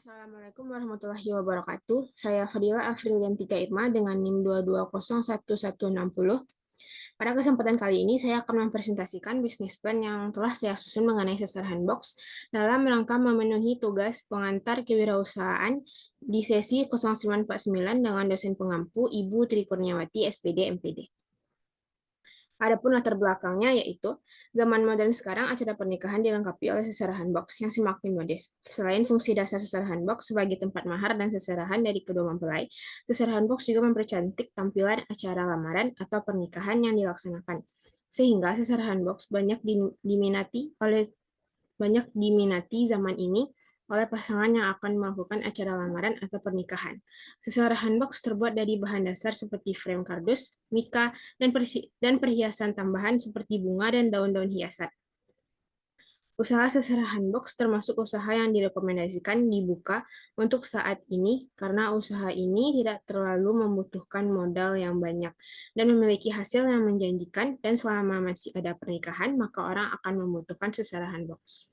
Assalamualaikum warahmatullahi wabarakatuh. Saya Fadila Afriliantika Irma dengan NIM 2201160. Pada kesempatan kali ini, saya akan mempresentasikan bisnis plan yang telah saya susun mengenai seserahan box dalam rangka memenuhi tugas pengantar kewirausahaan di sesi 0949 dengan dosen pengampu Ibu Tri Kurniawati, SPD, MPD. Adapun latar belakangnya yaitu zaman modern sekarang acara pernikahan dilengkapi oleh seserahan box yang semakin modis. Selain fungsi dasar seserahan box sebagai tempat mahar dan seserahan dari kedua mempelai, seserahan box juga mempercantik tampilan acara lamaran atau pernikahan yang dilaksanakan. Sehingga seserahan box banyak diminati zaman ini oleh pasangan yang akan melakukan acara lamaran atau pernikahan. Seserahan box terbuat dari bahan dasar seperti frame kardus, mika, dan perhiasan tambahan seperti bunga dan daun-daun hiasan. Usaha seserahan box termasuk usaha yang direkomendasikan dibuka untuk saat ini karena usaha ini tidak terlalu membutuhkan modal yang banyak dan memiliki hasil yang menjanjikan, dan selama masih ada pernikahan, maka orang akan membutuhkan seserahan box.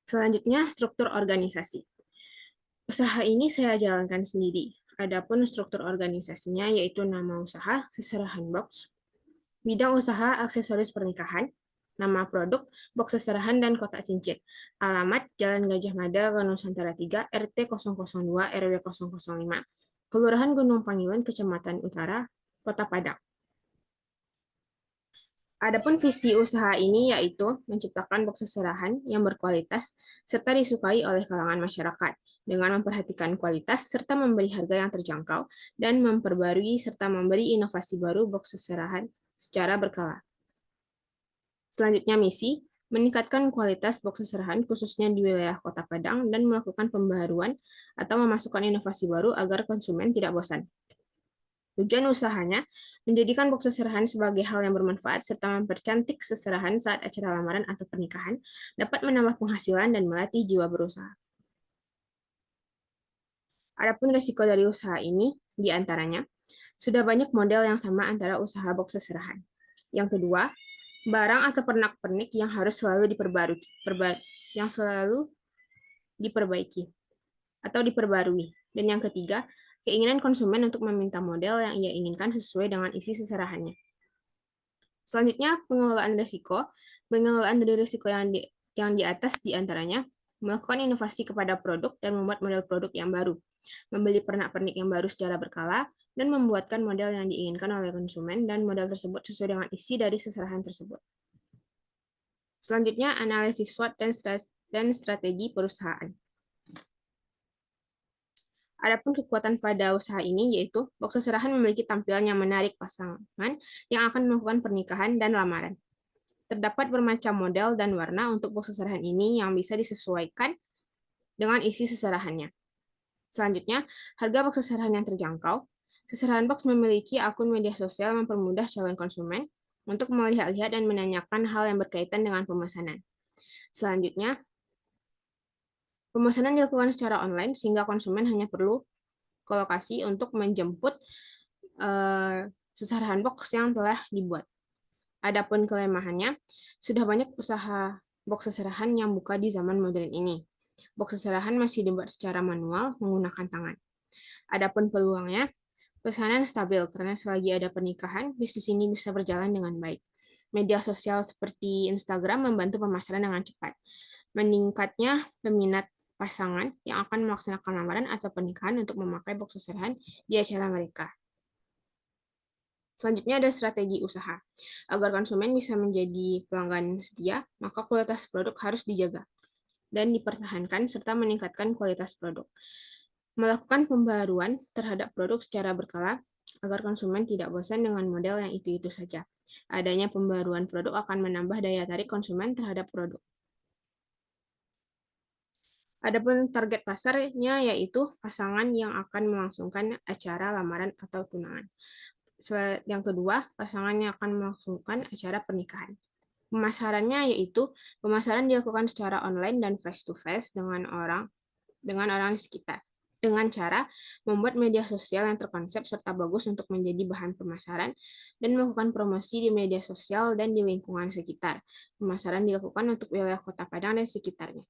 Selanjutnya, struktur organisasi. Usaha ini saya jalankan sendiri. Adapun struktur organisasinya yaitu nama usaha, seserahan box, bidang usaha, aksesoris pernikahan, nama produk, box seserahan dan kotak cincin. Alamat, Jalan Gajah Mada, Nusantara 3, RT 002, RW 005, Kelurahan Gunung Pangilan, Kecamatan Utara, Kota Padang. Adapun visi usaha ini yaitu menciptakan box seserahan yang berkualitas serta disukai oleh kalangan masyarakat dengan memperhatikan kualitas serta memberi harga yang terjangkau dan memperbarui serta memberi inovasi baru box seserahan secara berkala. Selanjutnya misi, meningkatkan kualitas box seserahan khususnya di wilayah Kota Padang dan melakukan pembaharuan atau memasukkan inovasi baru agar konsumen tidak bosan. Tujuan usahanya menjadikan box seserahan sebagai hal yang bermanfaat serta mempercantik seserahan saat acara lamaran atau pernikahan, dapat menambah penghasilan dan melatih jiwa berusaha. Adapun risiko dari usaha ini, di antaranya, sudah banyak model yang sama antara usaha box seserahan. Yang kedua, barang atau pernak-pernik yang harus selalu diperbaiki atau diperbarui. Dan yang ketiga, keinginan konsumen untuk meminta model yang ia inginkan sesuai dengan isi seserahannya. Selanjutnya, pengelolaan risiko. Pengelolaan dari risiko yang di atas diantaranya melakukan inovasi kepada produk dan membuat model produk yang baru, membeli pernak-pernik yang baru secara berkala, dan membuatkan model yang diinginkan oleh konsumen dan model tersebut sesuai dengan isi dari seserahan tersebut. Selanjutnya, analisis SWOT dan strategi perusahaan. Adapun kekuatan pada usaha ini yaitu box seserahan memiliki tampilan yang menarik pasangan yang akan melakukan pernikahan dan lamaran. Terdapat bermacam model dan warna untuk box seserahan ini yang bisa disesuaikan dengan isi seserahannya. Selanjutnya, harga box seserahan yang terjangkau. Seserahan box memiliki akun media sosial mempermudah calon konsumen untuk melihat-lihat dan menanyakan hal yang berkaitan dengan pemesanan. Selanjutnya, pemesanan dilakukan secara online sehingga konsumen hanya perlu ke lokasi untuk menjemput seserahan box yang telah dibuat. Adapun kelemahannya, sudah banyak usaha box seserahan yang buka di zaman modern ini. Box seserahan masih dibuat secara manual menggunakan tangan. Adapun peluangnya, pesanan stabil karena selagi ada pernikahan, bisnis ini bisa berjalan dengan baik. Media sosial seperti Instagram membantu pemasaran dengan cepat. Meningkatnya peminat pasangan yang akan melaksanakan lamaran atau pernikahan untuk memakai box seserahan di acara mereka. Selanjutnya ada strategi usaha. Agar konsumen bisa menjadi pelanggan setia, maka kualitas produk harus dijaga dan dipertahankan serta meningkatkan kualitas produk. Melakukan pembaruan terhadap produk secara berkala agar konsumen tidak bosan dengan model yang itu-itu saja. Adanya pembaruan produk akan menambah daya tarik konsumen terhadap produk. Adapun target pasarnya yaitu pasangan yang akan melangsungkan acara lamaran atau tunangan. Yang kedua, pasangan yang akan melangsungkan acara pernikahan. Pemasarannya yaitu pemasaran dilakukan secara online dan face to face dengan orang di sekitar, dengan cara membuat media sosial yang terkonsep serta bagus untuk menjadi bahan pemasaran dan melakukan promosi di media sosial dan di lingkungan sekitar. Pemasaran dilakukan untuk wilayah Kota Padang dan sekitarnya.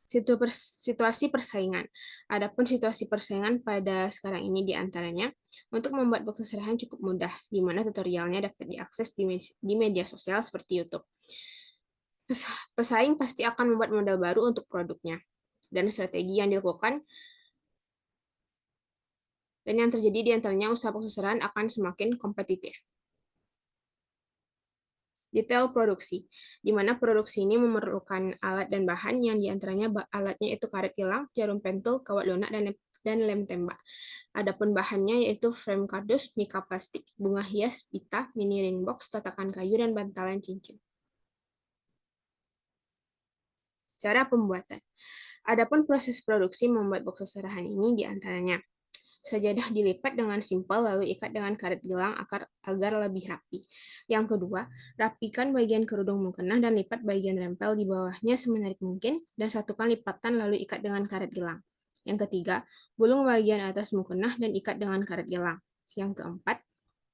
Situasi persaingan. Adapun situasi persaingan pada sekarang ini diantaranya untuk membuat box seserahan cukup mudah, di mana tutorialnya dapat diakses di media sosial seperti YouTube. Pesaing pasti akan membuat model baru untuk produknya, dan strategi yang dilakukan dan yang terjadi di antaranya usaha box seserahan akan semakin kompetitif. Detail produksi, di mana produksi ini memerlukan alat dan bahan yang diantaranya alatnya itu karet gelang, jarum pentul, kawat lunak, dan lem tembak. Adapun bahannya yaitu frame kardus, mika plastik, bunga hias, pita, mini ring box, tatakan kayu, dan bantalan cincin. Cara pembuatan. Adapun proses produksi membuat box seserahan ini diantaranya sajadah dilipat dengan simpel lalu ikat dengan karet gelang agar lebih rapi. Yang kedua, rapikan bagian kerudung mukena dan lipat bagian rempel di bawahnya semenarik mungkin dan satukan lipatan lalu ikat dengan karet gelang. Yang ketiga, gulung bagian atas mukena dan ikat dengan karet gelang. Yang keempat,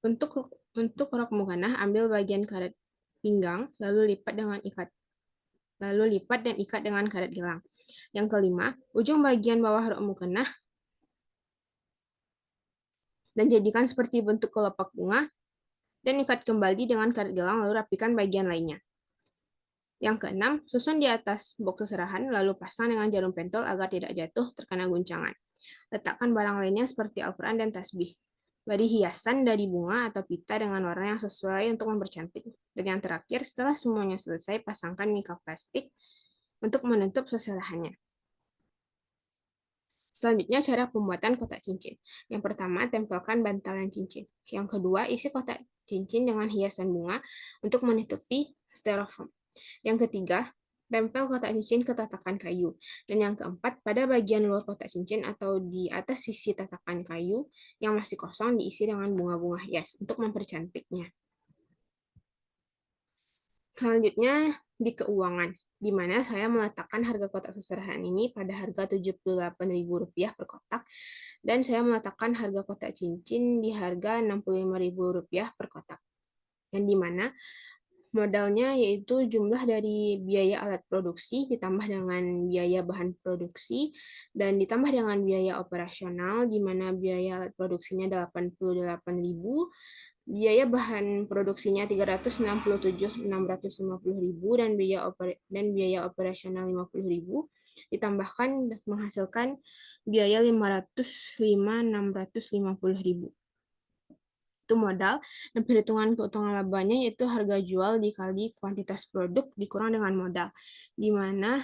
untuk rok mukena ambil bagian karet pinggang lalu lipat dan ikat dengan karet gelang. Yang kelima, ujung bagian bawah rok mukena dan jadikan seperti bentuk kelopak bunga dan ikat kembali dengan karet gelang lalu rapikan bagian lainnya. Yang keenam, susun di atas box seserahan lalu pasang dengan jarum pentul agar tidak jatuh terkena guncangan. Letakkan barang lainnya seperti Al-Quran dan tasbih. Beri hiasan dari bunga atau pita dengan warna yang sesuai untuk mempercantik. Dan yang terakhir, setelah semuanya selesai, pasangkan mika plastik untuk menutup seserahannya. Selanjutnya, cara pembuatan kotak cincin. Yang pertama, tempelkan bantalan cincin. Yang kedua, isi kotak cincin dengan hiasan bunga untuk menutupi styrofoam. Yang ketiga, tempel kotak cincin ke tatakan kayu. Dan yang keempat, pada bagian luar kotak cincin atau di atas sisi tatakan kayu yang masih kosong diisi dengan bunga-bunga hias untuk mempercantiknya. Selanjutnya, di keuangan, di mana saya meletakkan harga kotak seserahan ini pada harga Rp78.000 per kotak, dan saya meletakkan harga kotak cincin di harga Rp65.000 per kotak. Yang di mana modalnya yaitu jumlah dari biaya alat produksi ditambah dengan biaya bahan produksi dan ditambah dengan biaya operasional di mana biaya alat produksinya Rp88.000, biaya bahan produksinya Rp367.650 dan biaya operasional Rp50.000 ditambahkan menghasilkan biaya Rp505.650. Itu modal, dan perhitungan keuntungan labanya yaitu harga jual dikali kuantitas produk dikurang dengan modal, di mana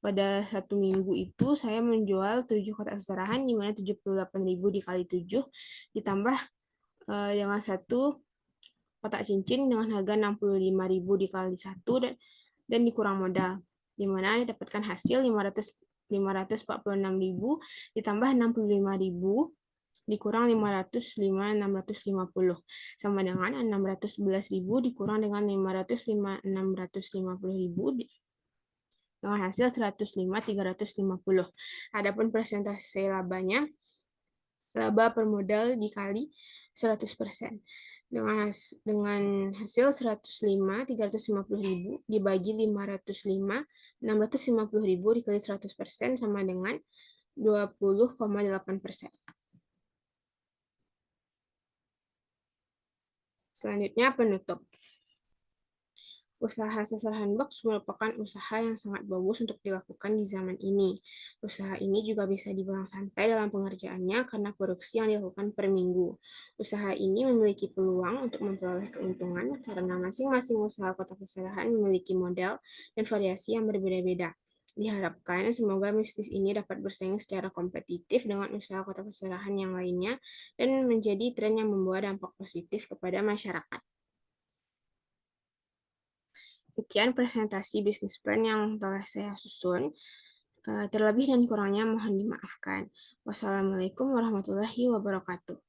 pada 1 minggu itu saya menjual 7 kotak seserahan, di mana 78.000 dikali 7 ditambah dengan satu kotak cincin dengan harga 65.000 dikali 1 dan dikurang modal, di mana didapatkan hasil 546.000 ditambah 65.000 dikurang 505.650 sama dengan 611.000 dikurang dengan 650.000 dengan hasil 105.350. Adapun persentase labanya, laba per modal dikali 100%. Dengan hasil 105.350.000 dibagi 505.650.000 dikali 100% sama dengan 20,8%. Selanjutnya, penutup. Usaha seserahan box merupakan usaha yang sangat bagus untuk dilakukan di zaman ini. Usaha ini juga bisa dibilang santai dalam pengerjaannya karena produksi yang dilakukan per minggu. Usaha ini memiliki peluang untuk memperoleh keuntungan karena masing-masing usaha kotak seserahan memiliki model dan variasi yang berbeda-beda. Diharapkan semoga bisnis ini dapat bersaing secara kompetitif dengan usaha kotak seserahan yang lainnya dan menjadi tren yang membawa dampak positif kepada masyarakat. Sekian presentasi bisnis plan yang telah saya susun. Terlebih dan kurangnya mohon dimaafkan. Wassalamualaikum warahmatullahi wabarakatuh.